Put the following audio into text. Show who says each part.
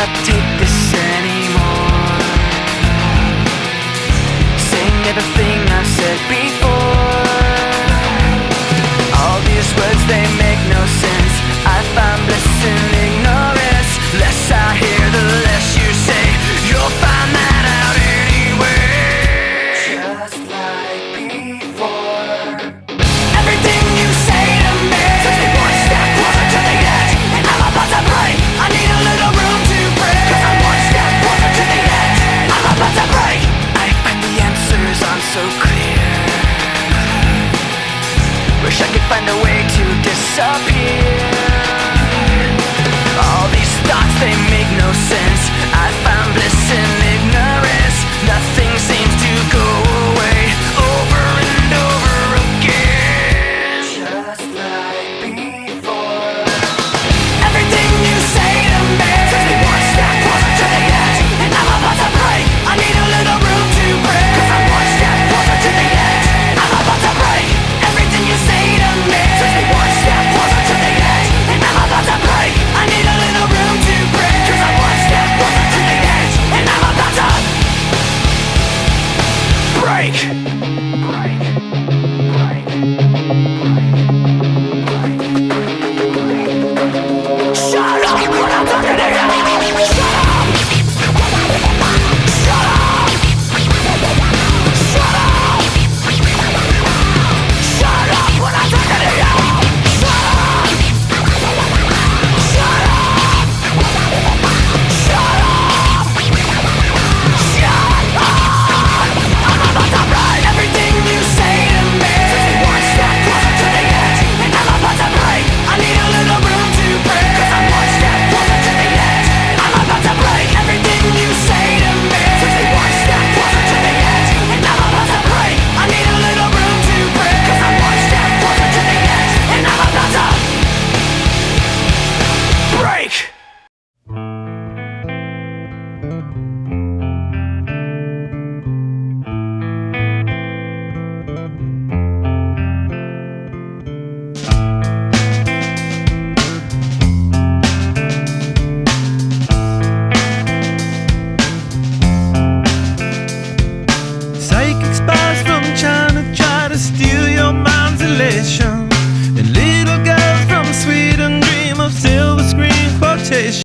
Speaker 1: cannot take this anymore. Saying everything I've said before. All these words, they make no sense. I find bliss in ignorance. Less I hear, the less you say. You'll find that out anyway. Just like before. Everything you say to me takes me one step closer to the edge, and I'm about to break. I need a little room to break, 'cause I'm one step closer to the edge. I'm about to break. I find the answers aren't so clear. Wish I could find a way to disappear. All these thoughts, they make no sense. I found bliss in ignorance. Nothing seems to go away. Over and over again. Just like before. Everything you say to me takes me one step closer to the edge, and I'm about to break. I need a little room to break, 'cause I'm one step closer to the edge. I'm about to break. Everything you say to me takes me one step closer to the edge, and I'm about to break. I need a little room to break, 'cause I'm one step closer to the edge, and I'm about to break. Break. Break. Shut up when I'm talking to you. Shut up. Shut up. Shut up. Shut up when I'm talking to you. Shut up. Shut up. Shut up. Shut up. I'm about to break. Everything you say to me takes me one step closer to the edge, and I'm about to break. I need a little room to break, 'cause I'm one step closer to the edge. I'm about to break. Everything you say to me takes me one step closer to the edge, and I'm about to break. I need a little room to break, 'cause I'm one step closer to the edge, and I'm about to break.
Speaker 2: Psychic spies from China try to steal your mind's elation, and little girls